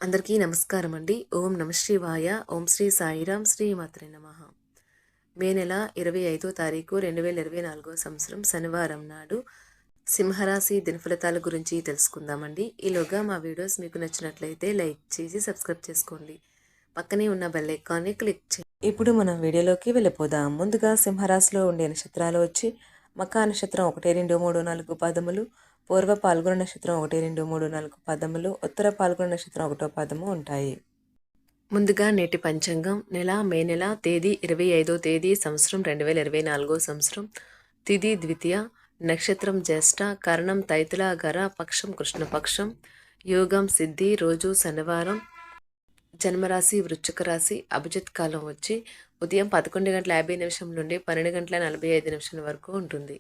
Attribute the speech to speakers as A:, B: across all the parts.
A: అందరికీ నమస్కారం అండి. ఓం నమ శివాయ. ఓం శ్రీ సాయిరామ్ శ్రీ మాత్రే నమః. మే నెల 25వ తారీఖు 2024 సంవత్సరం శనివారం నాడు సింహరాశి దినఫలితాల గురించి తెలుసుకుందామండి. ఈలోగా మా వీడియోస్ మీకు నచ్చినట్లయితే లైక్ చేసి సబ్స్క్రైబ్ చేసుకోండి. పక్కనే ఉన్న బెల్ ఐకాన్ని క్లిక్ చేయండి. ఇప్పుడు మనం వీడియోలోకి వెళ్ళిపోదాం. ముందుగా సింహరాశిలో ఉండే నక్షత్రాలు వచ్చి మకా నక్షత్రం 1, 2, 3, 4 పదములు, పూర్వ పాల్గొన నక్షత్రం 1, 2, 3, 4 పదములు, ఉత్తర పాల్గొన నక్షత్రం 1వ పదము ఉంటాయి. ముందుగా నేటి పంచాంగం మే నెల తేదీ 25వ తేదీ సంవత్సరం 2024 సంవత్సరం, తిథి ద్వితీయ, నక్షత్రం జ్యేష్ఠ, కరణం తైతుల, గర, పక్షం కృష్ణపక్షం, యోగం సిద్ధి, రోజు శనివారం, జన్మరాశి వృశ్చిక రాశి, అభిజిత్ కాలం వచ్చి ఉదయం 11:50 నుండి 12:45 వరకు ఉంటుంది.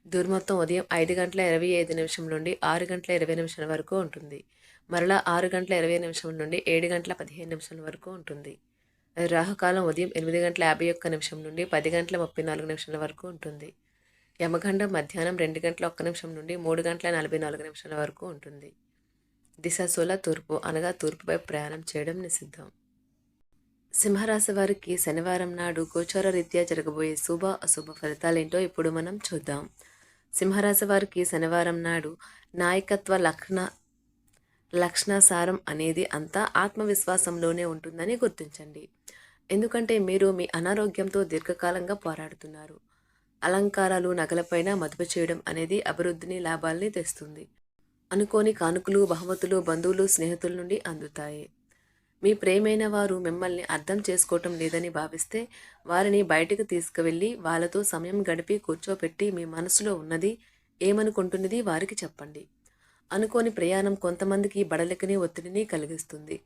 A: దుర్మొత్తం ఉదయం 5:25 నుండి 6:20 వరకు ఉంటుంది. మరలా 6:20 నుండి 7:15 వరకు ఉంటుంది. రాహుకాలం ఉదయం 8:51 నుండి 10:34 వరకు ఉంటుంది. యమగండం మధ్యాహ్నం 2:01 నుండి 3:44 వరకు ఉంటుంది. దిశాశూల తూర్పు అనగా తూర్పుపై ప్రయాణం చేయడం నిషిద్ధం. సింహరాశి వారికి శనివారం నాడు గోచార రీత్యా జరగబోయే శుభ అశుభ ఫలితాలేంటో ఇప్పుడు మనం చూద్దాం. సింహరాశి వారికి శనివారం నాడు నాయకత్వ లక్షణసారం అనేది అంతా ఆత్మవిశ్వాసంలోనే ఉంటుందని గుర్తించండి. ఎందుకంటే మీరు మీ అనారోగ్యంతో దీర్ఘకాలంగా పోరాడుతున్నారు. అలంకారాలు, నగలపైన మదుపు చేయడం అనేది అభివృద్ధిని, లాభాల్ని తెస్తుంది. అనుకోని కానుకలు, బహుమతులు బంధువులు, స్నేహితుల నుండి అందుతాయి. మీ ప్రేమైన వారు మిమ్మల్ని అర్థం చేసుకోవటం లేదని భావిస్తే వారిని బయటకు తీసుకువెళ్ళి వాళ్ళతో సమయం గడిపి కూర్చోపెట్టి మీ మనసులో ఉన్నది ఏమనుకుంటున్నది వారికి చెప్పండి. అనుకోని ప్రయాణం కొంతమందికి బడలికని, ఒత్తిడిని కలిగిస్తుంది.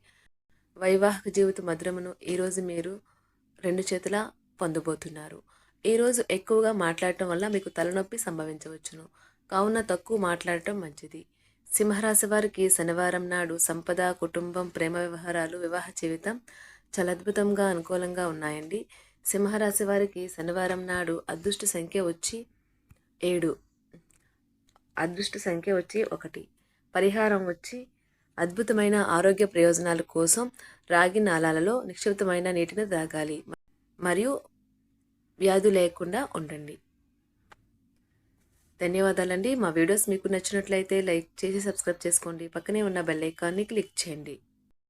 A: వైవాహిక జీవిత మధురమును ఈరోజు మీరు 2 చేతులా పొందబోతున్నారు. ఈరోజు ఎక్కువగా మాట్లాడటం వల్ల మీకు తలనొప్పి సంభవించవచ్చును. కావున తక్కువ మాట్లాడటం మంచిది. సింహరాశి వారికి శనివారం నాడు సంపద, కుటుంబం, ప్రేమ వ్యవహారాలు, వివాహ జీవితం చాలా అద్భుతంగా అనుకూలంగా ఉన్నాయండి. సింహరాశి వారికి శనివారం నాడు అదృష్ట సంఖ్య వచ్చి 7, అదృష్ట సంఖ్య వచ్చి 1, పరిహారం వచ్చి అద్భుతమైన ఆరోగ్య ప్రయోజనాల కోసం రాగి నాళాలలో నిక్షిప్తమైన నీటిని తాగాలి మరియు వ్యాధి లేకుండా ఉండండి. ధన్యవాదాలండి. మా వీడియోస్ మీకు నచ్చినట్లయితే లైక్ చేసి సబ్స్క్రైబ్ చేసుకోండి. పక్కనే ఉన్న బెల్ ఐకాన్ని క్లిక్ చేయండి.